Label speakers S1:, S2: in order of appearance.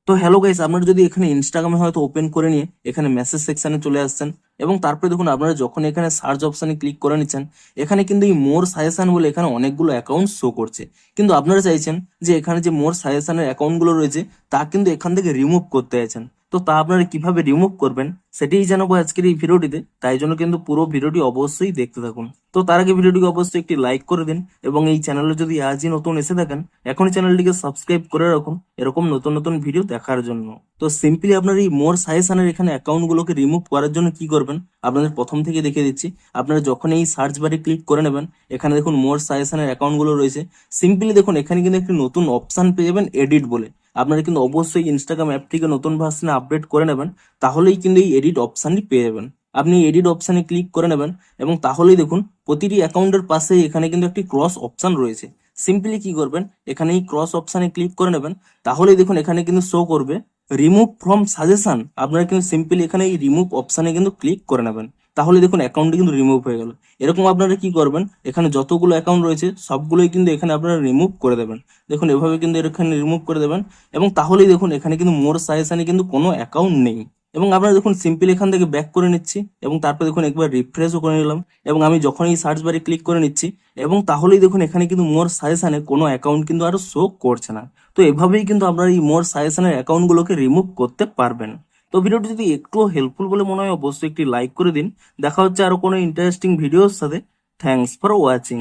S1: তো hello guys, আপনারা যদি এখানে ইনস্টাগ্রামে হয়তো ওপেন করে নিয়ে এখানে মেসেজ সেকশনে চলে আসছেন এবং তারপরে দেখুন আপনারা যখন এখানে সার্চ অপশনে ক্লিক করে নিচ্ছেন, এখানে কিন্তু এই মোর সাজেশন বলে এখানে অনেকগুলো অ্যাকাউন্ট শো করছে। কিন্তু আপনারা চাইছেন যে এখানে যে মোর সাজেশনের অ্যাকাউন্টগুলো রয়েছে তা কিন্তু এখান থেকে রিমুভ করতে চাইছেন। তো তা আপনারা কিভাবে রিমুভ করবেন সেটাই জানাবো আজকের এই ভিডিওটিতে, তাই জন্য কিন্তু পুরো ভিডিওটি অবশ্যই দেখতে থাকুন। তো তার আগে ভিডিওটিকে অবশ্যই একটি লাইক করে দিন এবং এই চ্যানেলে যদি আজই নতুন এসে থাকেন এখনই চ্যানেলটিকে সাবস্ক্রাইব করে রাখুন এরকম নতুন নতুন ভিডিও দেখার জন্য। তো সিম্পলি আপনার এই মোর সাজেশনের এখানে অ্যাকাউন্টগুলোকে রিমুভ করার জন্য কি করবেন আপনাদের প্রথম থেকে দেখিয়ে দিচ্ছি। আপনারা যখন এই সার্চ বারে ক্লিক করে নেবেন, এখানে দেখুন মোর সাজেশনের অ্যাকাউন্টগুলো রয়েছে। সিম্পলি দেখুন এখানে কিন্তু একটি নতুন অপশন পেয়ে যাবেন, এডিট বলে। আপনারা কিন্তু অবশ্যই ইনস্টাগ্রাম অ্যাপটিকে নতুন ভার্সনে আপডেট করে নেবেন, তাহলেই কিন্তু এই এডিট অপশনটি পেয়ে যাবেন। আপনি এডিট অপশনে ক্লিক করে নেবেন এবং তাহলেই দেখুন প্রতিটি অ্যাকাউন্টের পাশেই এখানে কিন্তু একটি ক্রস অপশন রয়েছে। সিম্পলি কি করবেন, এখানে এই ক্রস অপশনে ক্লিক করে নেবেন, তাহলেই দেখুন এখানে কিন্তু শো করবে রিমুভ ফ্রম সাজেশন। আপনারা কিন্তু সিম্পলি এখানে এই রিমুভ অপশনে কিন্তু ক্লিক করে নেবেন, তাহলে দেখুন অ্যাকাউন্টটি কিন্তু রিমুভ হয়ে গেল। এরকম আপনারা কি করবেন, এখানে যতগুলো অ্যাকাউন্ট রয়েছে সবগুলোই কিন্তু এখানে আপনারা রিমুভ করে দেবেন। দেখুন এভাবে কিন্তু এখানে রিমুভ করে দেবেন এবং তাহলেই দেখুন এখানে কিন্তু মোর সাজেশনে কিন্তু কোনো অ্যাকাউন্ট নেই। এবং আপনারা দেখুন সিম্পলি এখান থেকে ব্যাক করে নিচ্ছি এবং তারপরে দেখুন একবার রিফ্রেশও করে নিলাম এবং আমি যখন এই সার্চ বারে ক্লিক করে নিচ্ছি এবং তাহলেই দেখুন এখানে কিন্তু মোর সাজেশনে কোনো অ্যাকাউন্ট কিন্তু আরো শো করছে না। তো এভাবেই কিন্তু আপনারা এই মোর সাজেশনের অ্যাকাউন্টগুলোকে রিমুভ করতে পারবেন। তো ভিডিওটি যদি একটুও হেল্পফুল বলে মনে হয় অবশ্যই একটি লাইক করে দিন। দেখা হচ্ছে আরো কোনো ইন্টারেস্টিং ভিডিওর সাথে। Thanks for watching.